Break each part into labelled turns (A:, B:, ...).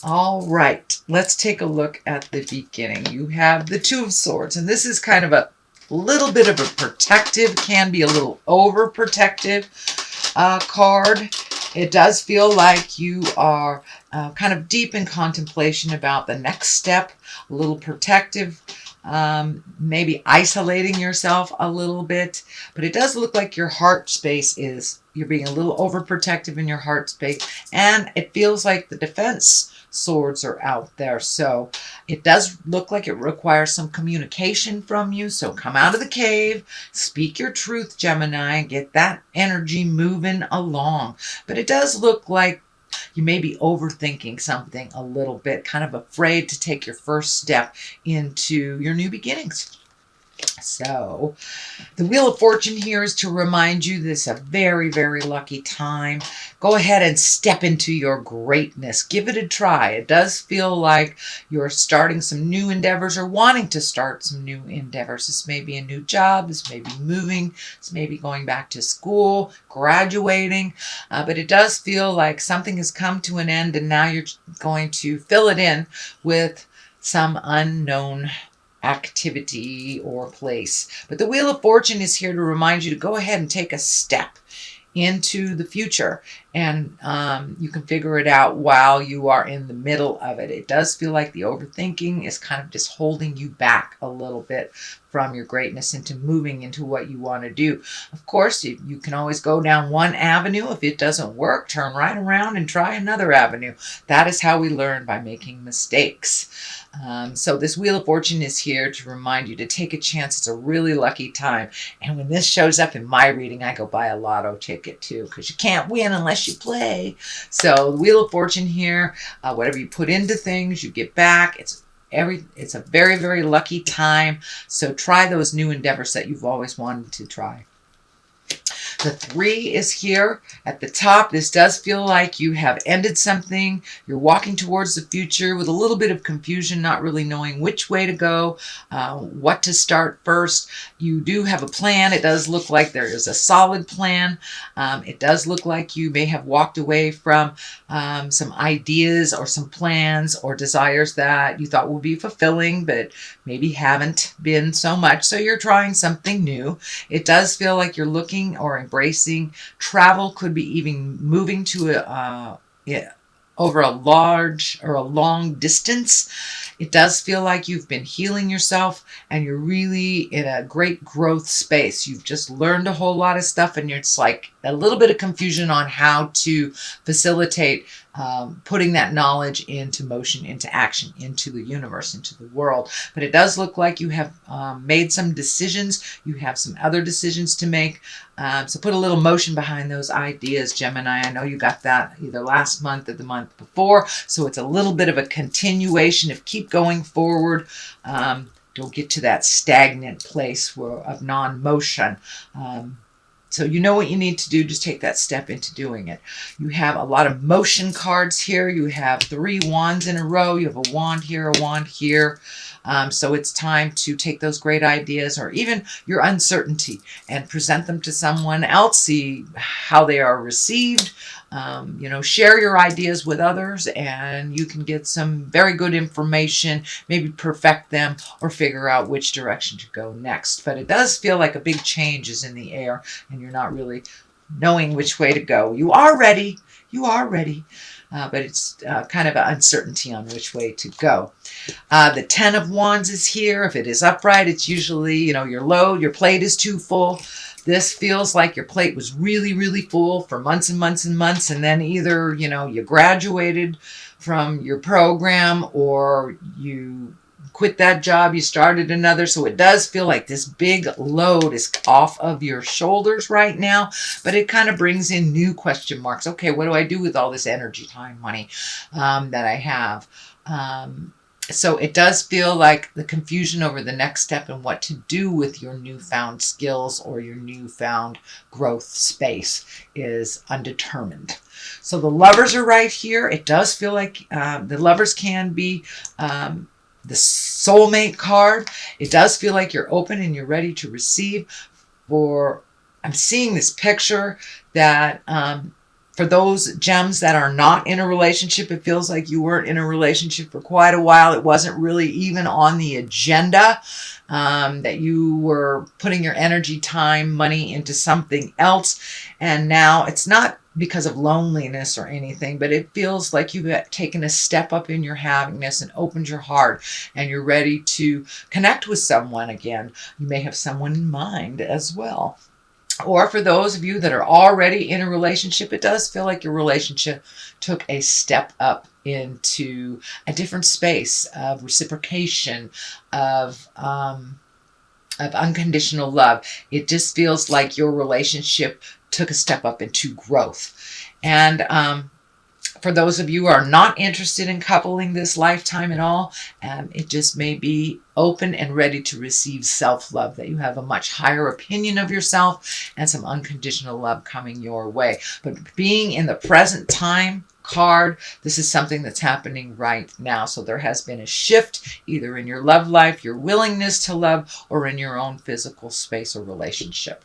A: All right, let's take a look at the beginning. You have the Two of Swords, and this is kind of a little bit of a protective, can be a little overprotective card. It does feel like you are kind of deep in contemplation about the next step, a little protective, maybe isolating yourself a little bit. But it does look like your heart space you're being a little overprotective in your heart space. And it feels like the defense swords are out there. So it does look like it requires some communication from you. So come out of the cave, speak your truth, Gemini, get that energy moving along. But it does look like you may be overthinking something a little bit, kind of afraid to take your first step into your new beginnings. So the Wheel of Fortune here is to remind you this is a very, very lucky time. Go ahead and step into your greatness. Give it a try. It does feel like you're starting some new endeavors or wanting to start some new endeavors. This may be a new job. This may be moving. This may be going back to school, graduating. But it does feel like something has come to an end and now you're going to fill it in with some unknown activity or place. But the Wheel of Fortune is here to remind you to go ahead and take a step into the future, and you can figure it out while you are in the middle of it. It does feel like the overthinking is kind of just holding you back a little bit from your greatness into moving into what you want to do. Of course, you can always go down one avenue. If it doesn't work, turn right around and try another avenue. That is how we learn, by making mistakes. So this Wheel of Fortune is here to remind you to take a chance. It's a really lucky time. And when this shows up in my reading, I go buy a lotto ticket too, because you can't win unless you play. So the Wheel of Fortune here, whatever you put into things, you get back. It's a very, very lucky time. So try those new endeavors that you've always wanted to try. The 3 is here at the top. This does feel like you have ended something. You're walking towards the future with a little bit of confusion, not really knowing which way to go, what to start first. You do have a plan. It does look like there is a solid plan. It does look like you may have walked away from some ideas or some plans or desires that you thought would be fulfilling, but maybe haven't been so much. So you're trying something new. It does feel like you're looking or embracing travel. Could be even moving to over a large or a long distance. It does feel like you've been healing yourself and you're really in a great growth space. You've just learned a whole lot of stuff and it's like a little bit of confusion on how to facilitate putting that knowledge into motion, into action, into the universe, into the world. But it does look like you have made some decisions. You have some other decisions to make. So put a little motion behind those ideas, Gemini. I know you got that either last month or the month before. So it's a little bit of a continuation of keep going forward. Don't get to that stagnant place of non-motion. So you know what you need to do. Just take that step into doing it. You have a lot of motion cards here. You have 3 wands in a row. You have a wand here, a wand here. So it's time to take those great ideas or even your uncertainty and present them to someone else, see how they are received. Share your ideas with others and you can get some very good information, maybe perfect them or figure out which direction to go next. But it does feel like a big change is in the air and you're not really knowing which way to go. You are ready. But it's kind of an uncertainty on which way to go. The 10 of Wands is here. If it is upright, it's usually, your plate is too full. This feels like your plate was really, really full for months and months and months. And then either, you graduated from your program or you quit that job, you started another. So it does feel like this big load is off of your shoulders right now, but it kind of brings in new question marks. Okay, what do I do with all this energy, time, money that I have? So it does feel like the confusion over the next step and what to do with your newfound skills or your newfound growth space is undetermined. So the Lovers are right here. It does feel like the Lovers can be the soulmate card. It does feel like you're open and you're ready to receive. I'm seeing this picture that For those gems that are not in a relationship, it feels like you weren't in a relationship for quite a while. It wasn't really even on the agenda, that you were putting your energy, time, money into something else. And now it's not because of loneliness or anything, but it feels like you've taken a step up in your happiness and opened your heart, and you're ready to connect with someone again. You may have someone in mind as well. Or for those of you that are already in a relationship, it does feel like your relationship took a step up into a different space of reciprocation, of unconditional love. It just feels like your relationship took a step up into growth. And for those of you who are not interested in coupling this lifetime at all, it just may be open and ready to receive self-love, that you have a much higher opinion of yourself and some unconditional love coming your way. But being in the present time card, this is something that's happening right now. So there has been a shift either in your love life, your willingness to love, or in your own physical space or relationship.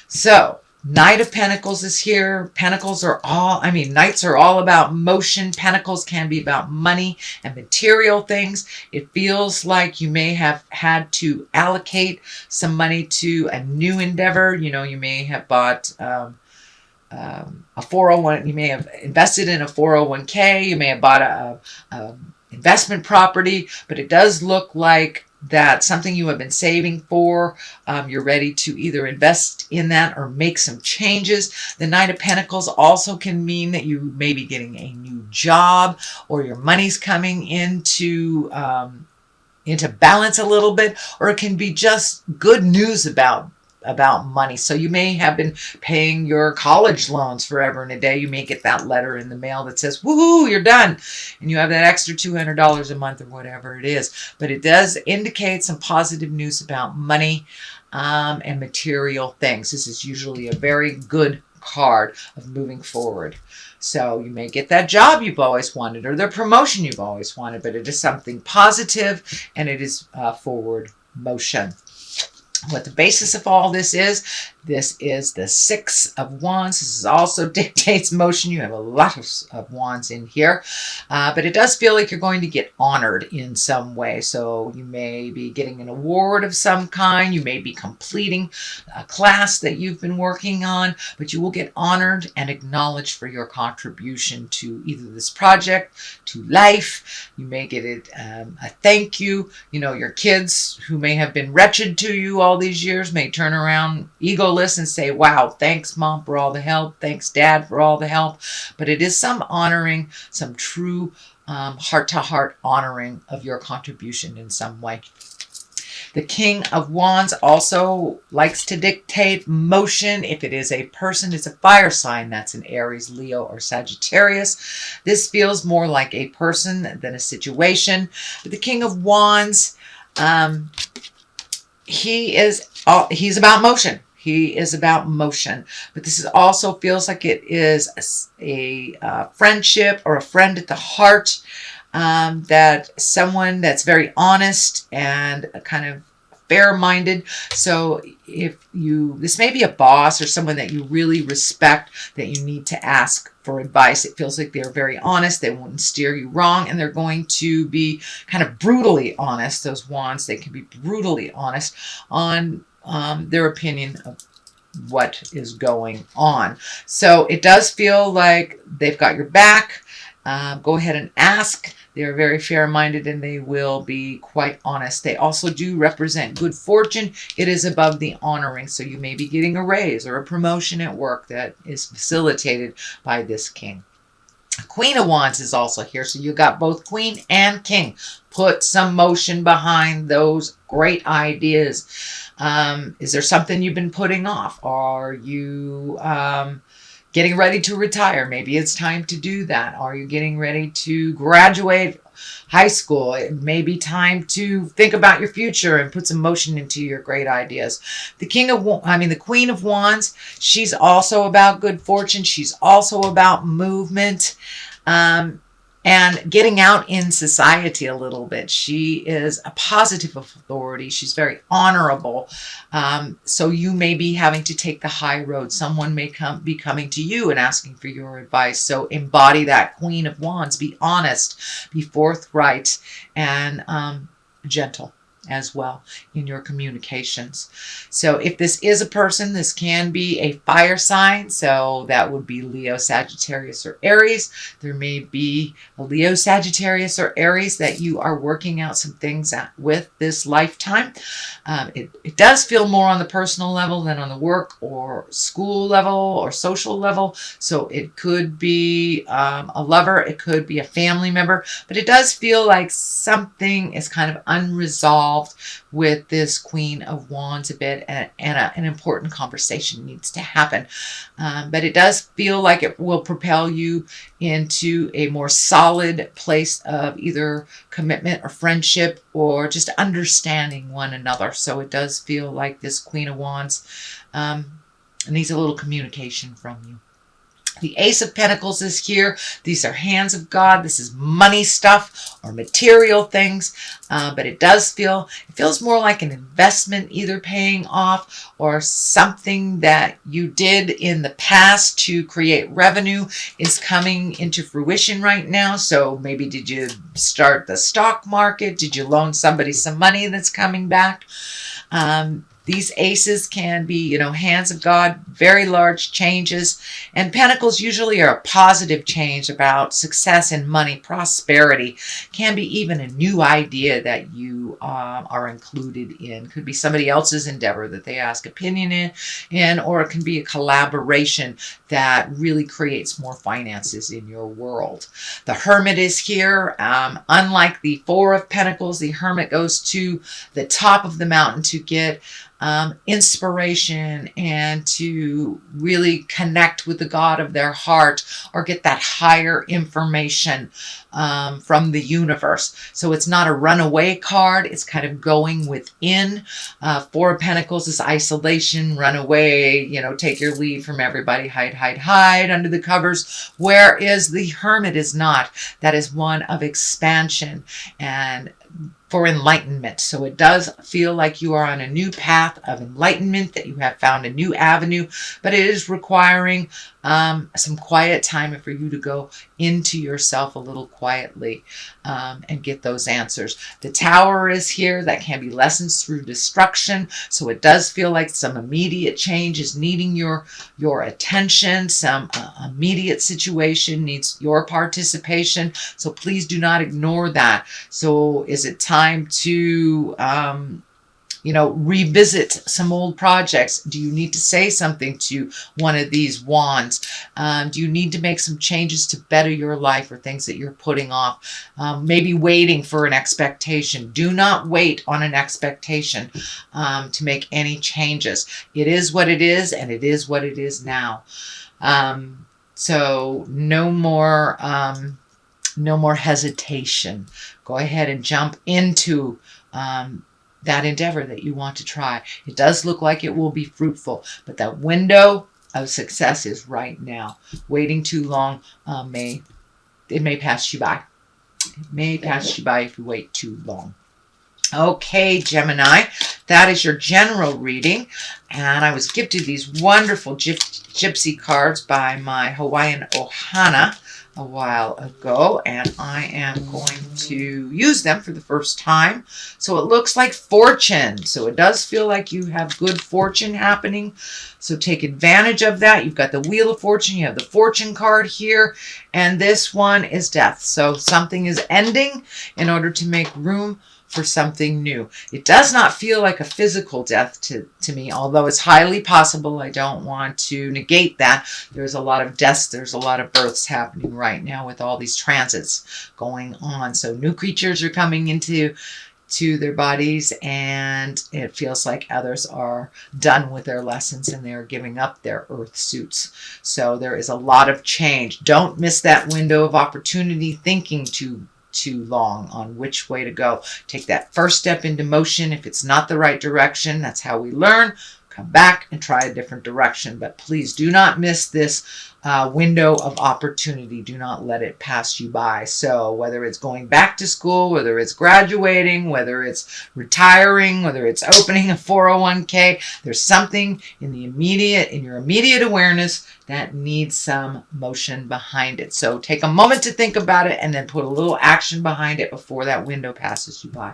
A: So Knight of Pentacles is here. Pentacles are Knights are all about motion. Pentacles can be about money and material things. It feels like you may have had to allocate some money to a new endeavor. You know, you may have bought a 401. You may have invested in a 401k. You may have bought a investment property, but it does look like that something you have been saving for, you're ready to either invest in that or make some changes. The Knight of Pentacles also can mean that you may be getting a new job, or your money's coming into balance a little bit, or it can be just good news about money. So you may have been paying your college loans forever and a day. You may get that letter in the mail that says, woohoo, you're done. And you have that extra $200 a month or whatever it is. But it does indicate some positive news about money and material things. This is usually a very good card of moving forward. So you may get that job you've always wanted, or the promotion you've always wanted, but it is something positive, and it is forward motion. What the basis of all this is the Six of Wands. This also dictates motion. You have a lot of wands in here, but it does feel like you're going to get honored in some way. So you may be getting an award of some kind. You may be completing a class that you've been working on, but you will get honored and acknowledged for your contribution to either this project, to life. You may get it a thank you. You know, your kids who may have been wretched to you all these years may turn around egoless and say, wow, thanks Mom for all the help, thanks Dad for all the help. But it is some honoring, some true heart-to-heart honoring of your contribution in some way. The King of Wands also likes to dictate motion. If it is a person, it's a fire sign. That's an Aries, Leo, or Sagittarius. This feels more like a person than a situation. But the King of Wands, he's about motion. He is about motion. But this also feels like it is a friendship or a friend at the heart, that someone that's very honest and kind of fair-minded. So this may be a boss or someone that you really respect, that you need to ask for advice. It feels like they're very honest. They won't steer you wrong, and they're going to be kind of brutally honest. Those wands, they can be brutally honest on their opinion of what is going on. So it does feel like they've got your back. Go ahead and ask. They're very fair-minded, and they will be quite honest. They also do represent good fortune. It is above the honoring, so you may be getting a raise or a promotion at work that is facilitated by this king. Queen of Wands is also here, so you got both queen and king. Put some motion behind those great ideas. Is there something you've been putting off? Are you getting ready to retire? Maybe it's time to do that. Are you getting ready to graduate high school? It may be time to think about your future and put some motion into your great ideas. The Queen of Wands, she's also about good fortune. She's also about movement. and getting out in society a little bit. She is a positive authority. She's very honorable. So you may be having to take the high road. Someone may be coming to you and asking for your advice. So embody that Queen of Wands. Be honest, be forthright, and gentle as well in your communications. So if this is a person, this can be a fire sign. So that would be Leo, Sagittarius, or Aries. There may be a Leo, Sagittarius, or Aries that you are working out some things with this lifetime. It does feel more on the personal level than on the work or school level or social level. So it could be a lover, it could be a family member, but it does feel like something is kind of unresolved with this Queen of Wands a bit, and an important conversation needs to happen. But it does feel like it will propel you into a more solid place of either commitment or friendship or just understanding one another. So it does feel like this Queen of Wands needs a little communication from you. The Ace of Pentacles is here. These are hands of God. This is money stuff or material things. But it feels more like an investment either paying off or something that you did in the past to create revenue is coming into fruition right now. So maybe did you start the stock market? Did you loan somebody some money that's coming back? These aces can be, hands of God, very large changes. And pentacles usually are a positive change about success and money, prosperity. Can be even a new idea that you are included in. Could be somebody else's endeavor that they ask opinion in, or it can be a collaboration that really creates more finances in your world. The Hermit is here. Unlike the Four of Pentacles, the Hermit goes to the top of the mountain to get inspiration and to really connect with the God of their heart or get that higher information from the universe. So it's not a runaway card. It's kind of going within. Four of Pentacles is isolation, run away, take your leave from everybody, hide under the covers. Whereas the Hermit is not. That is one of expansion and for enlightenment. So it does feel like you are on a new path of enlightenment, that you have found a new avenue, but it is requiring some quiet time for you to go into yourself a little quietly and get those answers. The Tower is here. That can be lessons through destruction. So it does feel like some immediate change is needing your attention. Some immediate situation needs your participation. So please do not ignore that. So is it time to revisit some old projects? Do you need to say something to one of these wands? Do you need to make some changes to better your life or things that you're putting off? Maybe waiting for an expectation. Do not wait on an expectation to make any changes. It is what it is, and it is what it is now. So no more hesitation. Go ahead and jump into that endeavor that you want to try. It does look like it will be fruitful, but that window of success is right now. Waiting too long may pass you by. It may pass you by if you wait too long. Okay, Gemini, that is your general reading. And I was gifted these wonderful gypsy cards by my Hawaiian Ohana a while ago, and I am going to use them for the first time. So it looks like fortune. So it does feel like you have good fortune happening. So take advantage of that. You've got the Wheel of Fortune. You have the Fortune card here. And this one is death. So something is ending in order to make room for something new. It does not feel like a physical death to me, although it's highly possible. I don't want to negate that. There's a lot of deaths, there's a lot of births happening right now with all these transits going on. So new creatures are coming into their bodies, and it feels like others are done with their lessons and they're giving up their earth suits. So there is a lot of change. Don't miss that window of opportunity thinking too long on which way to go. Take that first step into motion. If it's not the right direction, that's how we learn. come back and try a different direction. But please do not miss this window of opportunity. Do not let it pass you by. So whether it's going back to school, whether it's graduating, whether it's retiring, whether it's opening a 401k, there's something in your immediate awareness that needs some motion behind it. So take a moment to think about it and then put a little action behind it before that window passes you by.